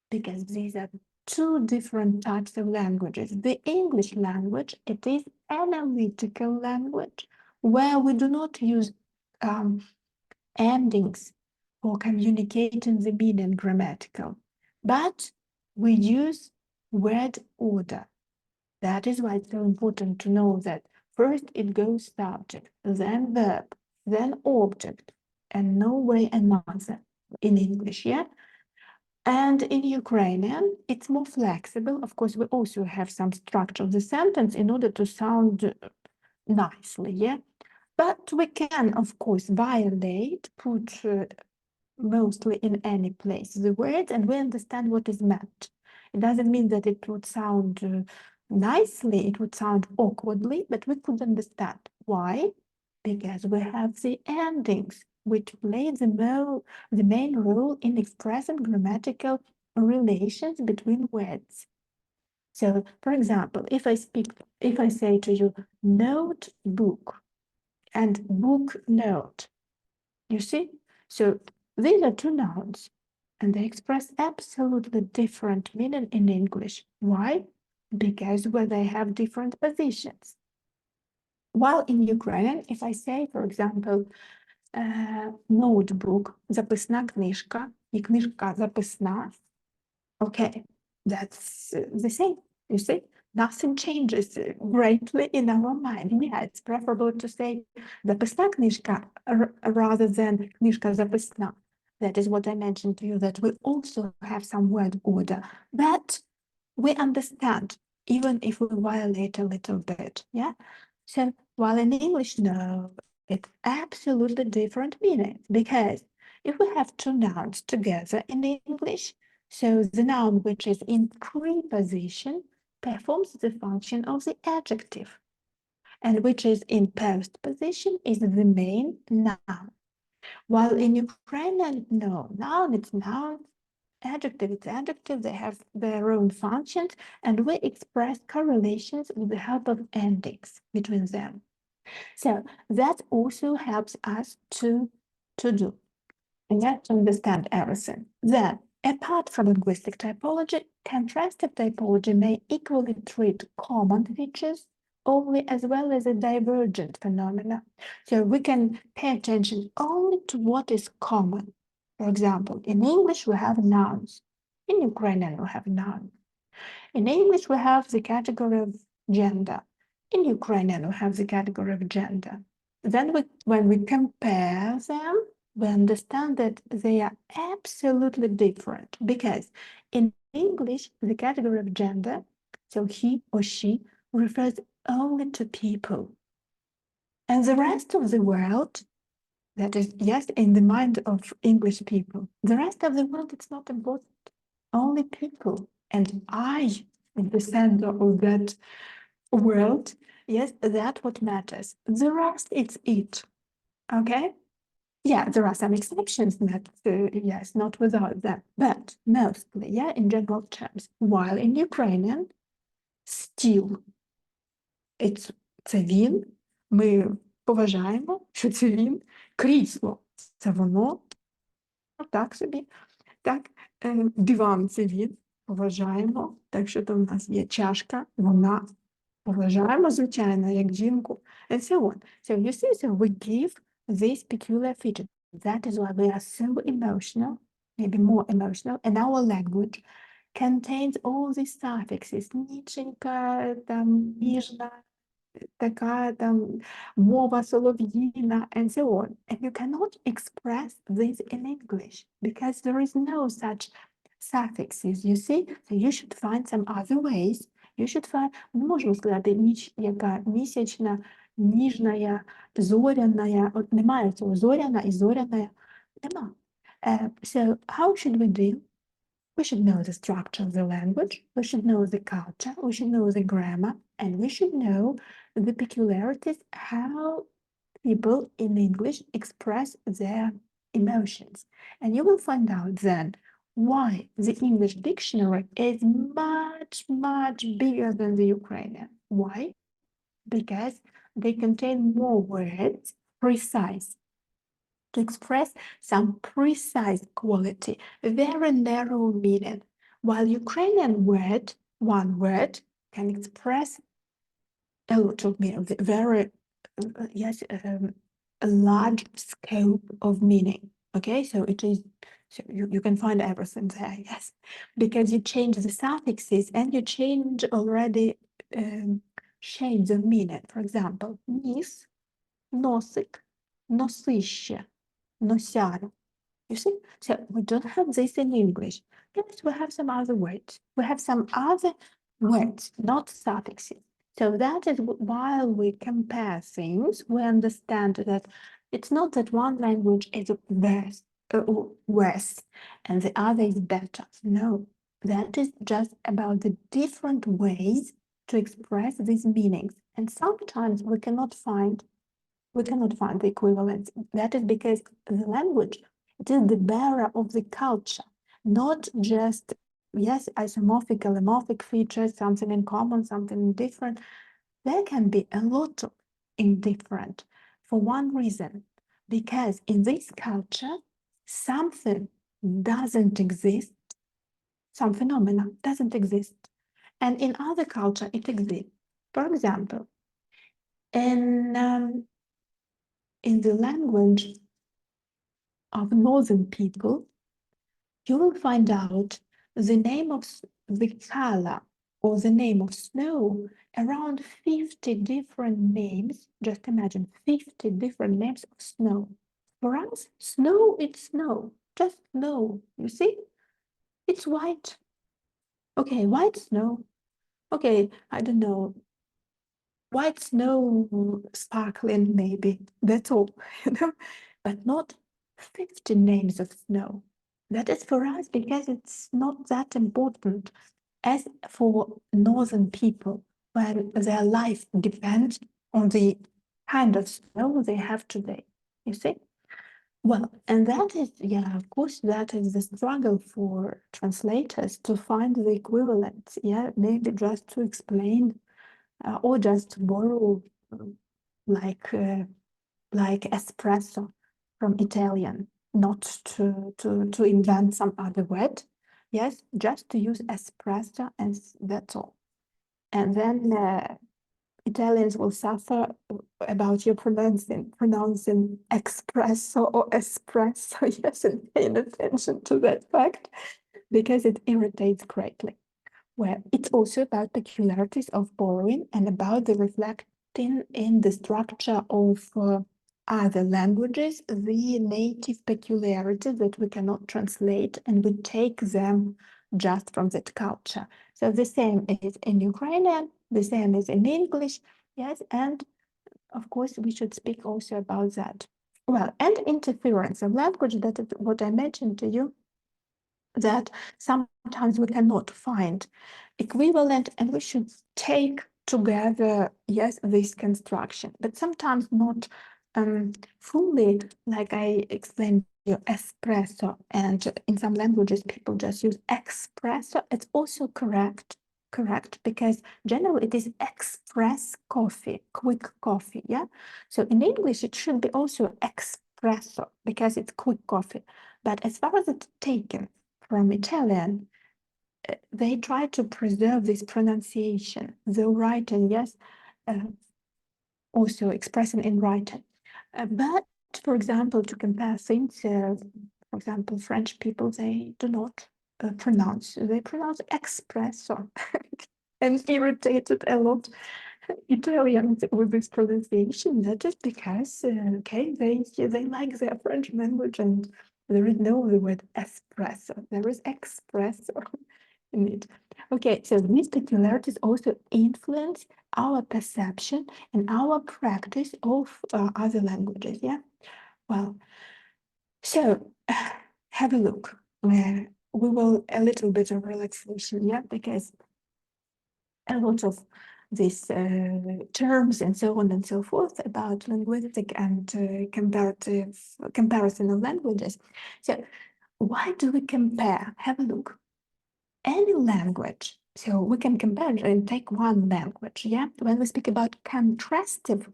Because these are two different types of languages. The English language, it is analytical language, where we do not use endings for communicating the meaning grammatical, but we use word order. That is why it's so important to know that first it goes subject, then verb, then object, and no way another in English, And in Ukrainian, it's more flexible. Of course, we also have some structure of the sentence in order to sound nicely, yeah? But we can, of course, violate, put mostly in any place the words, and we understand what is meant. It doesn't mean that it would sound nicely, it would sound awkwardly, but we could understand. Why? Because we have the endings, which play the main role in expressing grammatical relations between words. So, for example, if I say to you notebook and book note, you see? So these are two nouns and they express absolutely different meaning in English. Why? Because they have different positions. While in Ukrainian, if I say, for example, notebook, записна книжка, і книжка записна, okay, that's the same, you see? Nothing changes greatly in our mind. Yeah, it's preferable to say записна книжка rather than книжка записна. That is what I mentioned to you, that we also have some word order, but we understand, even if we violate a little bit, yeah? So while in English, no, it's absolutely different meaning, because if we have two nouns together in English, so the noun which is in preposition performs the function of the adjective, and which is in postposition is the main noun. While in Ukrainian, no, noun it's noun, adjective it's adjective, they have their own functions, and we express correlations with the help of endings between them. So that also helps us to do. And you have to understand everything. Then, apart from linguistic typology, contrastive typology may equally treat common features only as well as a divergent phenomena. So we can pay attention only to what is common. For example, in English we have nouns. In Ukrainian we have nouns. In English we have the category of gender. In Ukrainian we have the category of gender. Then when we compare them, we understand that they are absolutely different, because in English, the category of gender, so he or she, refers only to people. And the rest of the world, that is, yes, in the mind of English people, the rest of the world, it's not important. Only people. And I, in the center of that world, yes, that's what matters. The rest, it's it. Okay? Yeah, there are some exceptions, yes, not without that, but mostly, yeah, in general terms. While in Ukrainian, still, це він, ми поважаємо, що це він, крісло, це воно, так собі, так, диван, це він, поважаємо, так що то в нас є чашка, вона, поважаємо, звичайно, як жінку, and so on. So you see, so we give this peculiar feature. That is why we are so emotional, maybe more emotional, and our language contains all these suffixes, ніченька, там, ніжна, така, там, мова солов'їна, and so on. And you cannot express this in English, because there is no such suffixes, you see? So you should find some other ways. You should find, не можна сказати, ніч, яка місячна, ніжна, зоряна, от немає цього зоряна і зоряна, нема. So how should we deal? We should know the structure of the language, we should know the culture, we should know the grammar, and we should know the peculiarities, how people in English express their emotions. And you will find out then why the English dictionary is much, much bigger than the Ukrainian. Why? Because they contain more words, precise, to express some precise quality, very narrow meaning, while Ukrainian word, one word, can express a lot of meaning, very, yes, a large scope of meaning. Okay, so it is, so you can find everything there, yes, because you change the suffixes and you change already shades of meaning. For example, ніс, носик, носище, носяра. You see? So we don't have this in English. Yes, we have some other words. We have some other words, not suffixes. So that is while we compare things, we understand that it's not that one language is worse and the other is better. No, that is just about the different ways to express these meanings. And sometimes we cannot find the equivalence. That is because the language, it is the bearer of the culture, not just, yes, isomorphic, allomorphic features, something in common, something different. There can be a lot of indifferent for one reason, because in this culture, something doesn't exist, some phenomenon doesn't exist. And in other culture, it exists. For example, in the language of northern people, you will find out the name of the color or the name of snow, around 50 different names. Just imagine 50 different names of snow. For us, snow, it's snow, just snow. You see, it's white. Okay, white snow. Okay, I don't know, white snow sparkling, maybe. That's all, but not 50 names of snow. That is for us because it's not that important as for northern people, where their life depends on the kind of snow they have today. You see? Well, and that is, yeah, of course, that is the struggle for translators to find the equivalent. Yeah, maybe just to explain or just borrow like espresso from Italian, not to invent some other word. Yes, just to use espresso as that's all. And then Italians will suffer about your pronouncing espresso or espresso. Yes, and paying attention to that fact because it irritates greatly. Well, it's also about peculiarities of borrowing and about the reflecting in the structure of other languages, the native peculiarities that we cannot translate, and we take them just from that culture. So the same is in Ukrainian, the same is in English, yes, and of course we should speak also about that. Well, and interference of language, that is what I mentioned to you, that sometimes we cannot find equivalent and we should take together, yes, this construction, but sometimes not fully, like I explained you, espresso, and in some languages people just use espresso. It's also correct because generally it is express coffee, quick coffee, yeah. So in English it should be also espresso because it's quick coffee, but as far as it's taken from Italian, they try to preserve this pronunciation, though writing, yes, also expressing in writing. But for example, to compare things, for example, French people, they do not pronounce, they pronounce espresso and irritated a lot Italians with this pronunciation. That is because, okay, they like their French language and there is no the word espresso, there is espresso in it. Okay, so these peculiarities also influence our perception and our practice of other languages, yeah? Well, so have a look. We will a little bit of relaxation, yeah? Because a lot of these terms and so on and so forth about linguistic and comparison of languages. So why do we compare? Have a look. Any language, so we can compare and take one language, yeah? When we speak about contrastive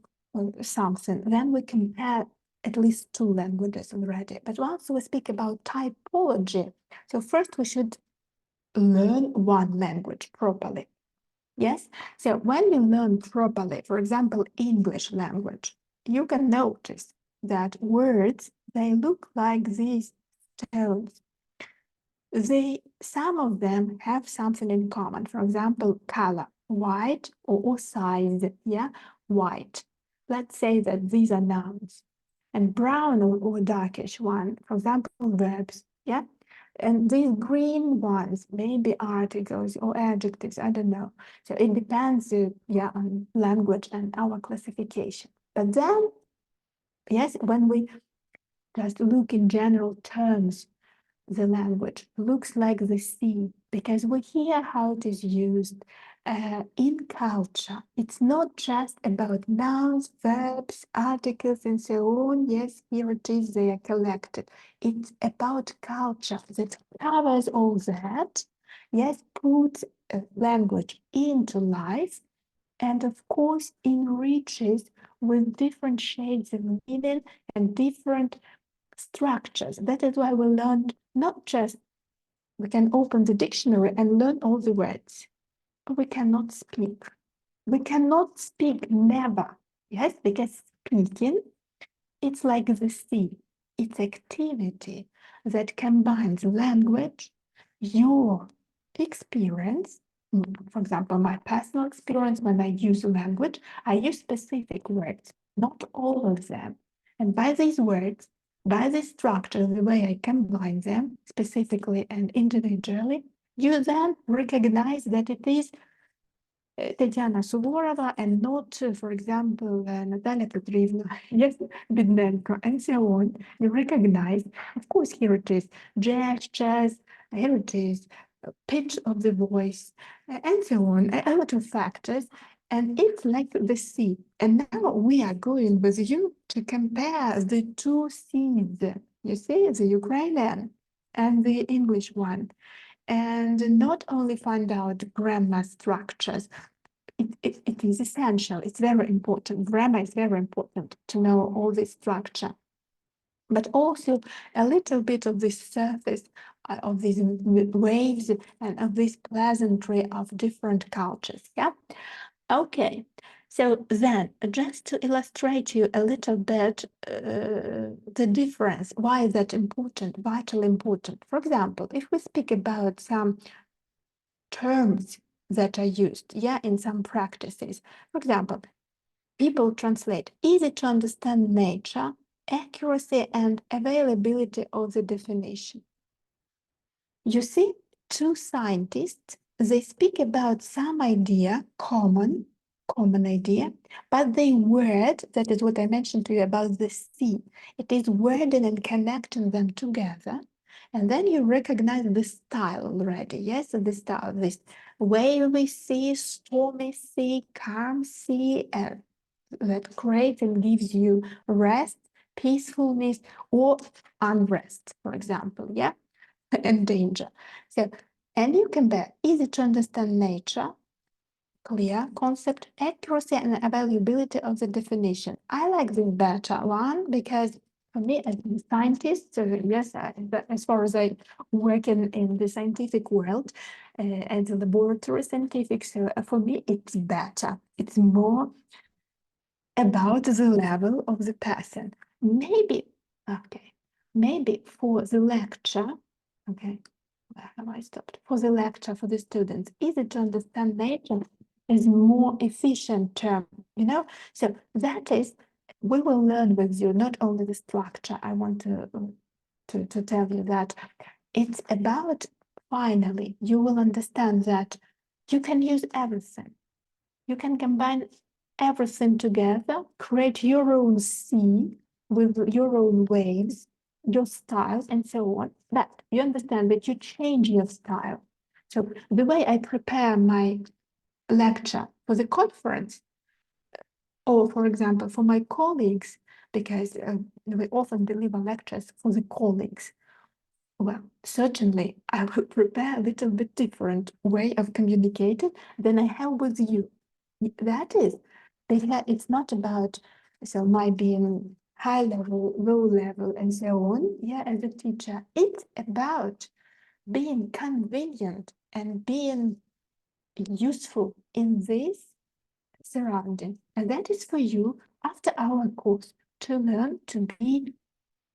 something, then we compare at least two languages already. But once we speak about typology, so first we should learn one language properly. Yes, so when you learn properly, for example, English language, you can notice that words, they look like these stones. Some of them have something in common. For example, color, white or size, yeah, white. Let's say that these are nouns. And brown or darkish one, for example, verbs, yeah. And these green ones may be articles or adjectives, I don't know. So it depends, yeah, on language and our classification. But then, yes, when we just look in general terms, the language looks like the sea because we hear how it is used in culture. It's not just about nouns, verbs, articles, and so on. Yes, here it is, they are collected. It's about culture that covers all that. Yes, puts language into life and, of course, enriches with different shades of meaning and different structures. That is why we learned not just we can open the dictionary and learn all the words, but we cannot speak. We cannot speak never. Yes, because speaking, it's like the sea. It's activity that combines language, your experience. For example, my personal experience when I use language, I use specific words, not all of them. And by these words, by this structure, the way I combine them specifically and individually, you then recognize that it is Tatiana Suvorova and not, for example, Natalia Petrovna, yes, Bidnenko, and so on. You recognize, of course, here it is gestures, here it is pitch of the voice, and so on, a lot of factors. And it's like the sea. And now we are going with you to compare the two seas. You see, the Ukrainian and the English one. And not only find out grammar structures, it is essential, it's very important. Grammar is very important to know all this structure, but also a little bit of the surface of these waves and of this pleasantry of different cultures. Yeah. Okay. So then, just to illustrate you a little bit the difference, why is that important, vitally important? For example, if we speak about some terms that are used, yeah, in some practices. For example, people translate easy to understand nature, accuracy, and availability of the definition. You see, two scientists, they speak about some idea, common idea, but they word, that is what I mentioned to you about the sea. It is wording and connecting them together. And then you recognize the style already, yes? The style, this wavy sea, stormy sea, calm sea, that creates and gives you rest, peacefulness, or unrest, for example, yeah? And danger. So, and you compare easy to understand nature, clear concept, accuracy, and availability of the definition. I like this better one because for me as a scientist, yes, as far as I work in the scientific world, as a laboratory scientific, so for me it's better. It's more about the level of the person. Maybe, okay, maybe for the lecture, okay, where have I stopped? For the lecture for the students, easy to understand nature is more efficient term, you know? So that is, we will learn with you not only the structure. I want to tell you that it's about, finally, you will understand that you can use everything. You can combine everything together, create your own sea with your own waves, your styles, and so on. But you understand that you change your style. So the way I prepare my lecture for the conference, or for example, for my colleagues, because we often deliver lectures for the colleagues. Well, certainly I will prepare a little bit different way of communicating than I have with you. That is, because it's not about so my being high level, low level, and so on. Yeah, as a teacher, it's about being convenient and being useful in this surrounding. And that is for you after our course to learn to be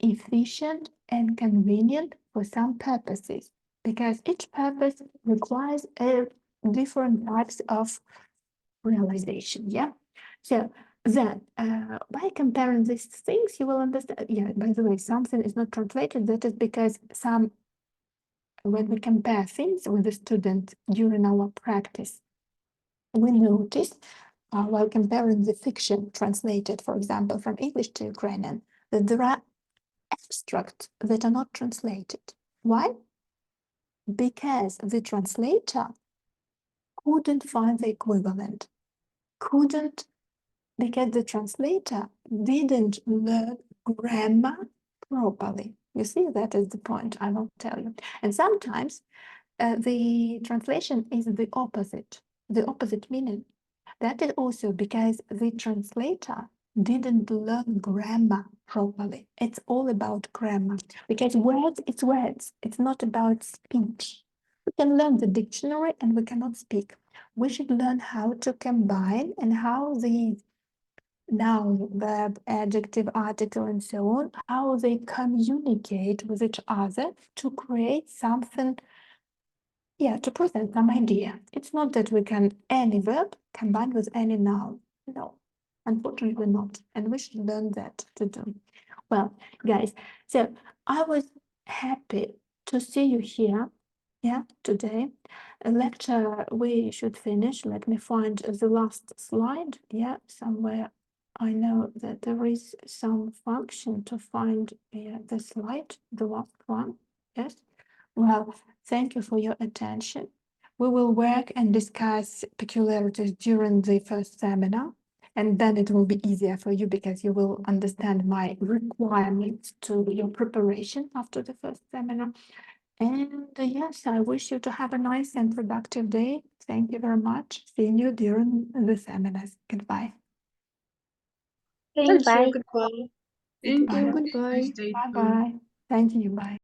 efficient and convenient for some purposes, because each purpose requires a different types of realization. Yeah. So then by comparing these things, you will understand. Yeah, by the way, something is not translated. That is because some when we compare things with the student during our practice, we notice while comparing the fiction translated, for example, from English to Ukrainian, that there are abstracts that are not translated. Why? Because the translator couldn't find the equivalent, because the translator didn't learn grammar properly. You see, that is the point I will tell you. And sometimes the translation is the opposite meaning. That is also because the translator didn't learn grammar properly. It's all about grammar, because words, it's not about speech. We can learn the dictionary and we cannot speak. We should learn how to combine and how the noun, verb, adjective, article, and so on, how they communicate with each other to create something, to present some idea. It's not that we can any verb combined with any noun. No, unfortunately not. And we should learn that to do. Well, guys, so I was happy to see you here, today. A lecture we should finish. Let me find the last slide, somewhere. I know that there is some function to find the slide, the last one, yes. Well, thank you for your attention. We will work and discuss peculiarities during the first seminar, and then it will be easier for you because you will understand my requirements to your preparation after the first seminar. And yes, I wish you to have a nice and productive day. Thank you very much. See you during the seminars. Goodbye. Thank you. Goodbye. Goodbye. Thank you. Goodbye. Bye-bye. Thank you. Bye.